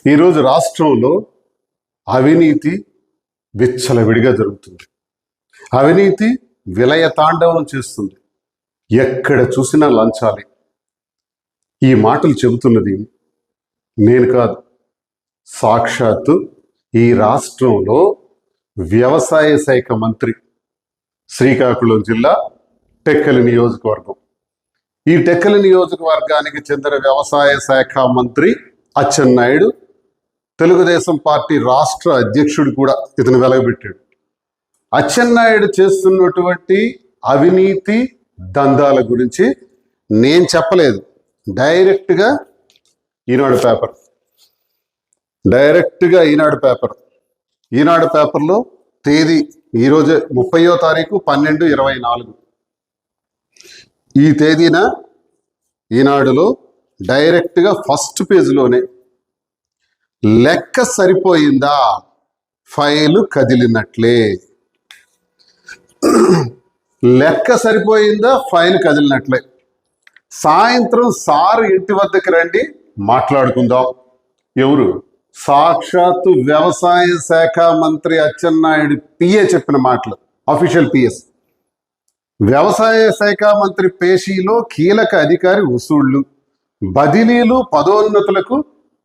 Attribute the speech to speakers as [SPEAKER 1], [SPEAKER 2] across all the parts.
[SPEAKER 1] ఈరోజు రాష్ట్రంలో అవినీతి విచ్చలవిడిగా జరుగుతుంది. అవినీతి విలయ తాండవం చేస్తుంది. ఎక్కడ చూసినా లంచాలే. ఈ మాటలు చెబుతున్నది నేను కాదు, సాక్షాత్తు ఈ రాష్ట్రంలో వ్యవసాయ శాఖ మంత్రి, శ్రీకాకుళం జిల్లా టెక్కలి నియోజకవర్గం. ఈ టెక్కలి నియోజకవర్గానికి చెందిన వ్యవసాయ శాఖ మంత్రి అచ్చెన్నాయుడు, తెలుగుదేశం పార్టీ రాష్ట్ర అధ్యక్షుడు కూడా ఇతను వెలగబెట్టాడు. అచ్చెన్నాయుడు చేస్తున్నటువంటి అవినీతి దందాల గురించి నేను చెప్పలేదు, డైరెక్ట్గా ఈనాడు పేపర్లో తేదీ ఈరోజే 30వ తారీఖు 12/24 ఈ తేదీన ఈనాడులో డైరెక్ట్గా ఫస్ట్ పేజీలోనే లెక్క సరిపోయిందా, ఫైలు కదిలినట్లే. లెక్క సరిపోయిందా, ఫైల్ కదిలినట్లే. సాయంత్రం సార్ ఇంటి వద్దకు రండి, మాట్లాడుకుందాం. ఎవరు? సాక్షాత్తు వ్యవసాయ శాఖ మంత్రి అచ్చెన్నాయుడు పిఏ చెప్పిన మాటలు, అఫీషియల్ పిఎస్. వ్యవసాయ శాఖ మంత్రి పేషీలో కీలక అధికారి వసూళ్లు, బదిలీలు, పదోన్నతులకు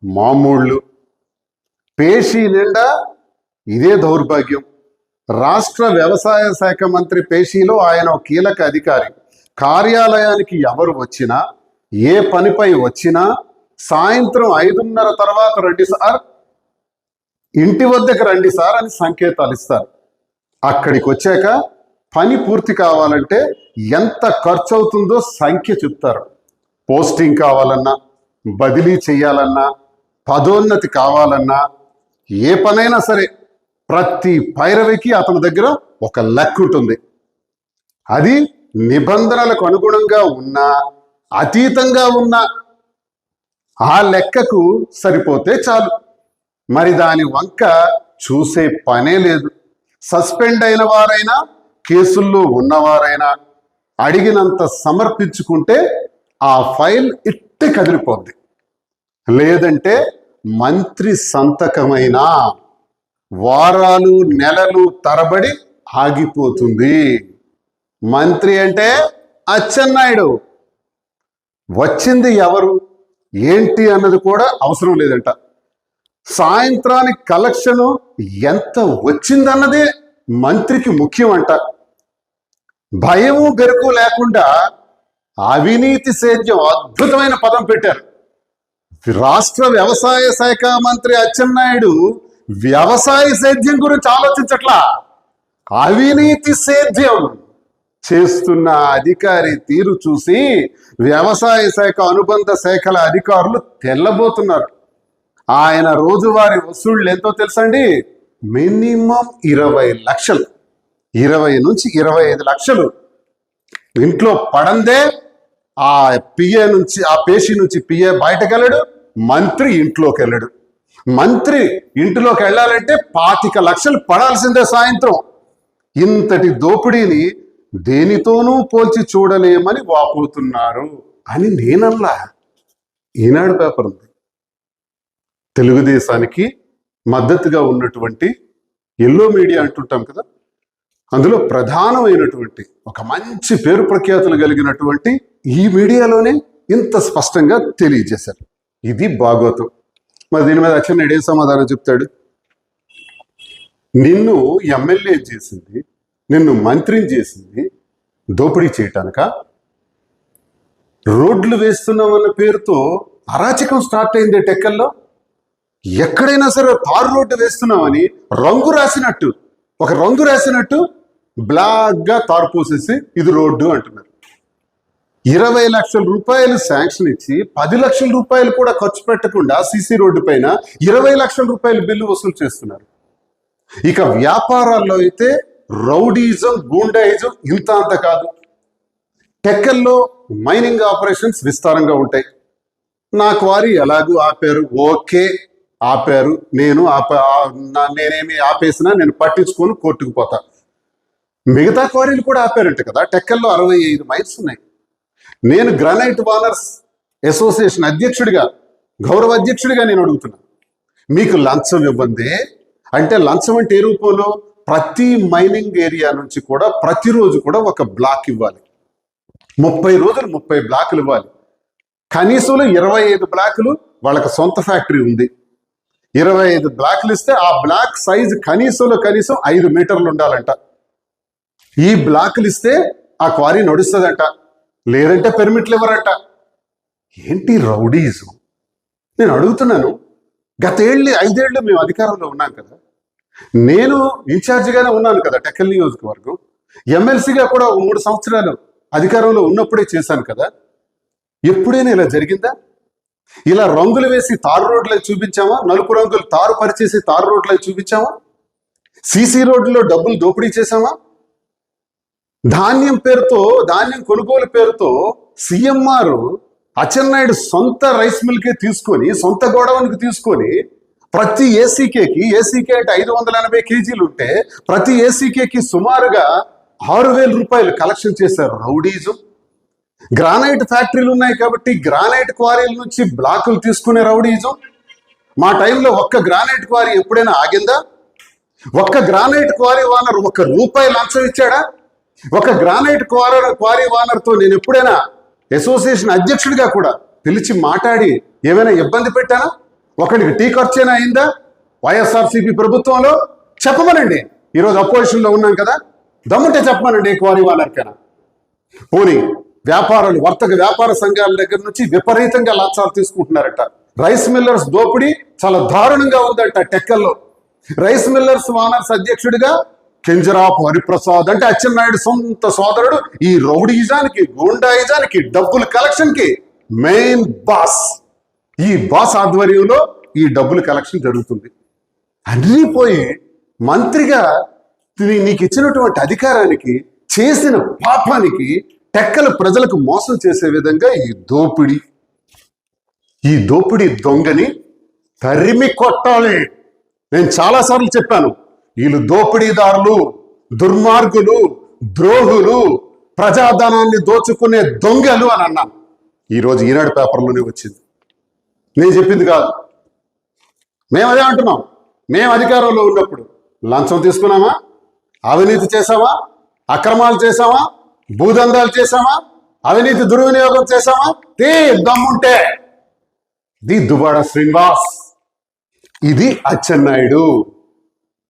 [SPEAKER 1] మామూళ్లు. పేషీ నిండా ఇదే దౌర్భాగ్యం. రాష్ట్ర వ్యవసాయ శాఖ మంత్రి పేషీలో ఆయన కీలక అధికారి. కార్యాలయానికి ఎవరు వచ్చినా, ఏ పనిపై వచ్చినా సాయంత్రం 5:30 తర్వాత రండి సార్, ఇంటి వద్దకు రండి సార్ అని సంకేతాలు ఇస్తారు. అక్కడికి వచ్చాక పని పూర్తి కావాలంటే ఎంత ఖర్చు అవుతుందో సంఖ్య చెప్తారు. పోస్టింగ్ కావాలన్నా, బదిలీ చేయాలన్నా, పదోన్నతి కావాలన్నా, ఏ పనైనా సరే ప్రతి పైరవికి అతని దగ్గర ఒక లెక్క ఉంటుంది. అది నిబంధనలకు అనుగుణంగా ఉన్నా, అతీతంగా ఉన్నా ఆ లెక్కకు సరిపోతే చాలు. మరి దాని వంక చూసే పనే లేదు. సస్పెండ్ అయిన వారైనా, కేసుల్లో ఉన్నవారైనా అడిగినంత సమర్పించుకుంటే ఆ ఫైల్ ఇట్టే కదిలిపోద్ది. లేదంటే మంత్రి సంతకమైనా వారాలు, నెలలు తరబడి ఆగిపోతుంది. మంత్రి అంటే అచ్చెన్నాయుడు. వచ్చింది ఎవరు, ఏంటి అన్నది కూడా అవసరం లేదంట. సాయంత్రానికి కలెక్షన్ ఎంత వచ్చిందన్నదే మంత్రికి ముఖ్యం అంట. భయము బెరుకు లేకుండా అవినీతి సేద్యం, అద్భుతమైన పదం పెట్టారు. రాష్ట్ర వ్యవసాయ శాఖ మంత్రి అచ్చెన్నాయుడు వ్యవసాయ సేద్యం గురించి ఆలోచించట్లా, అవినీతి సేద్యం చేస్తున్న అధికారి తీరు చూసి వ్యవసాయ శాఖ అనుబంధ శాఖల అధికారులు తెల్లబోతున్నారు. ఆయన రోజువారీ వసూళ్లు ఎంతో తెలుసండి? మినిమం 20 లక్షలు, 20 నుంచి 25 లక్షలు. ఇంట్లో పడందే ఆ పేషీ నుంచి పిఏ బయటకు వెళ్ళడు, మంత్రి ఇంట్లోకి వెళ్ళడు. మంత్రి ఇంటిలోకి వెళ్ళాలంటే 25 లక్షలు పడాల్సిందే సాయంత్రం. ఇంతటి దోపిడీని దేనితోనూ పోల్చి చూడలేమని వాపోతున్నారు అని నేనల్లా. ఈనాడు పేపర్ ఉంది. తెలుగుదేశానికి మద్దతుగా ఉన్నటువంటి ఎల్లో మీడియా అంటుంటాం కదా, అందులో ప్రధానమైనటువంటి ఒక మంచి పేరు ప్రఖ్యాతులు కలిగినటువంటి ఈ మీడియాలోనే ఇంత స్పష్టంగా తెలియజేశారు. ఇది భాగవతం. మరి దీని మీద అచ్చెన్నాయుడు ఏం సమాధానం చెప్తాడు? నిన్ను ఎమ్మెల్యే చేసింది, నిన్ను మంత్రిని చేసింది దోపిడీ చేయటానిక? రోడ్లు వేస్తున్నామన్న పేరుతో అరాచకం స్టార్ట్ అయింది టెక్కల్లో. ఎక్కడైనా సరే తారు రోడ్డు వేస్తున్నామని ఒక రంగు రాసినట్టు బ్లాక్గా తారు పోసేసి ఇది రోడ్డు అంటున్నారు. 20 లక్షల రూపాయలు శాంక్షన్ ఇచ్చి 10 లక్షల రూపాయలు కూడా ఖర్చు పెట్టకుండా సీసీ రోడ్డు పైన 20 లక్షల రూపాయలు బిల్లు వసూలు చేస్తున్నారు. ఇక వ్యాపారాల్లో అయితే రౌడీజం, గూండాయిజం ఇంత అంత కాదు. టెక్కల్లో మైనింగ్ ఆపరేషన్స్ విస్తారంగా ఉంటాయి. నా క్వారీ ఎలాగూ ఆపారు, ఓకే ఆపారు, నేనేమి ఆపేసినా నేను పట్టించుకొని కోర్టుకు పోతా. మిగతా క్వారీలు కూడా ఆపారంట కదా. టెక్కల్లో 65 మైన్స్ ఉన్నాయి. నేను గ్రానైట్ వానర్స్ అసోసియేషన్ అధ్యక్షుడిగా, గౌరవ అధ్యక్షుడిగా నేను అడుగుతున్నా, మీకు లంచం ఇవ్వండి. అంటే లంచం అంటే ఏ రూపంలో? ప్రతి మైనింగ్ ఏరియా నుంచి కూడా ప్రతిరోజు కూడా ఒక బ్లాక్ ఇవ్వాలి. 30 రోజులు 30 బ్లాకులు ఇవ్వాలి. కనీసంలో 25 బ్లాకులు వాళ్ళకి సొంత ఫ్యాక్టరీ ఉంది. 25 బ్లాకులు ఇస్తే ఆ బ్లాక్ సైజు కనీసంలో కనీసం 5 మీటర్లు ఉండాలంట. ఈ బ్లాకులు ఇస్తే ఆ క్వారీ నడుస్తుందంట, లేదంటే పెర్మిట్లు ఇవ్వరంట. ఏంటి రౌడీజం? నేను అడుగుతున్నాను. గత 5 ఏళ్ళు మేము అధికారంలో ఉన్నాం కదా, నేను ఇన్ఛార్జిగానే ఉన్నాను కదా టెక్కల్ నియోజకవర్గం, ఎమ్మెల్సీగా కూడా 3 సంవత్సరాలు అధికారంలో ఉన్నప్పుడే చేశాను కదా. ఎప్పుడైనా ఇలా జరిగిందా? ఇలా రంగులు వేసి తారు రోడ్లు చూపించామా? నలుపు రంగులు తారు పరిచేసి తారు రోడ్లు చూపించామా? సీసీ రోడ్లలో డబ్బులు దోపిడీ చేశామా? ధాన్యం పేరుతో, ధాన్యం కొనుగోలు పేరుతో సీఎంఆర్ అచ్చెన్నాయుడు సొంత రైస్ మిల్కే తీసుకొని, సొంత గోడౌన్కి తీసుకొని ప్రతి ఏసీకే అంటే 580 కేజీలు ఉంటే ప్రతి ఏసీకేకి సుమారుగా 6,000 రూపాయలు కలెక్షన్ చేశారు. రౌడీజం. గ్రానైట్ ఫ్యాక్టరీలు ఉన్నాయి కాబట్టి గ్రానైట్ క్వారీల నుంచి బ్లాకులు తీసుకునే రౌడీజం. మా టైంలో ఒక్క గ్రానైట్ క్వారీ ఎప్పుడైనా ఆగిందా? ఒక్క గ్రానైట్ క్వారీ ఓనర్ ₹1 లంచం ఇచ్చాడా? ఒక గ్రానైట్ క్వారీ ఓనర్తో నేను ఎప్పుడైనా అసోసియేషన్ అధ్యక్షుడిగా కూడా పిలిచి మాట్లాడి ఏమైనా ఇబ్బంది పెట్టానా? ఒకరికి టీ ఖర్చైనా అయిందా? వైఎస్ఆర్సీపీ ప్రభుత్వంలో చెప్పమనండి. ఈరోజు అపోజిషన్లో ఉన్నాం కదా, దమ్ముంటే చెప్పమనండి. క్వారీ ఓనర్కైనా పోనీ వ్యాపారాలు, వర్తక వ్యాపార సంఘాల దగ్గర నుంచి విపరీతంగా లంచాలు తీసుకుంటున్నారట. రైస్ మిల్లర్స్ దోపిడీ చాలా దారుణంగా ఉందంట టెక్కల్లో. రైస్ మిల్లర్స్ ఓనర్స్ అధ్యక్షుడిగా కింజరాపు హరిప్రసాద్ అంటే అచ్చెన్నాయుడు సొంత సోదరుడు. ఈ రౌడీజానికి, గూండాయిజానికి, డబ్బుల కలెక్షన్ కి మెయిన్ బాస్. ఈ బాస్ ఆధ్వర్యంలో ఈ డబ్బుల కలెక్షన్ జరుగుతుంది. అన్నీ పోయి మంత్రిగా నీకు ఇచ్చినటువంటి అధికారానికి, చేసిన పాపానికి టెక్కల ప్రజలకు మోసం చేసే విధంగా ఈ దోపిడీ దొంగని తరిమి కొట్టాలి. నేను చాలాసార్లు చెప్పాను, వీళ్ళు దోపిడీదారులు, దుర్మార్గులు, ద్రోహులు, ప్రజాధనాన్ని దోచుకునే దొంగలు అని అన్నాను. ఈరోజు ఈనాడు పేపర్లోనే వచ్చింది. నేను చెప్పింది కాదు. మేము అదే అంటున్నాం. మేము అధికారంలో ఉన్నప్పుడు లంచం తీసుకున్నామా? అవినీతి చేసామా? అక్రమాలు చేసామా? భూదందాలు చేసామా? అవినీతి దుర్వినియోగం చేసామా? దమ్ముంటే ఇది దువ్వాడ శ్రీనివాస్, ఇది అచ్చెన్నాయుడు.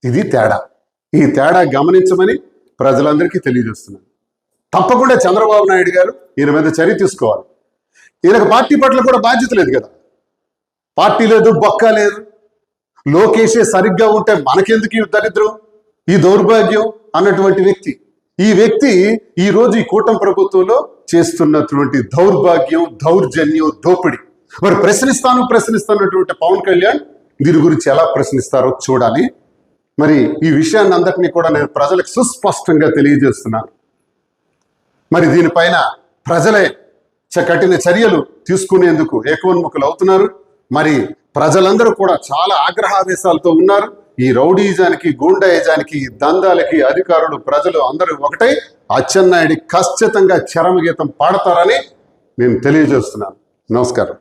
[SPEAKER 1] ఇది తేడా. ఈ తేడా గమనించమని ప్రజలందరికీ తెలియజేస్తున్నాను. తప్పకుండా చంద్రబాబు నాయుడు గారు ఈయన మీద చర్య తీసుకోవాలి. ఈయనకు పార్టీ పట్ల కూడా బాధ్యత లేదు కదా. పార్టీ లేదు, బొక్క లేదు. లోకేషే సరిగ్గా ఉంటే మనకెందుకు ఈ దరిద్రం, ఈ దౌర్భాగ్యం అన్నటువంటి వ్యక్తి. ఈ వ్యక్తి ఈరోజు ఈ కూటమి ప్రభుత్వంలో చేస్తున్నటువంటి దౌర్భాగ్యం, దౌర్జన్యం, దోపిడీ. మరి ప్రశ్నిస్తున్నటువంటి పవన్ కళ్యాణ్ దీని గురించి ఎలా ప్రశ్నిస్తారో చూడాలి. మరి ఈ విషయాన్ని అందరినీ కూడా నేను ప్రజలకు సుస్పష్టంగా తెలియజేస్తున్నాను. మరి దీనిపైన ప్రజలే కఠిన చర్యలు తీసుకునేందుకు ఏకోన్ముఖులు అవుతున్నారు. మరి ప్రజలందరూ కూడా చాలా ఆగ్రహావేశాలతో ఉన్నారు. ఈ రౌడీజానికి, గూండాయిజానికి, దందాలకి అధికారులు, ప్రజలు అందరూ ఒకటై అచ్చెన్నాయుడి ఖచ్చితంగా చరమగీతం పాడతారని నేను తెలియజేస్తున్నాను. నమస్కారం.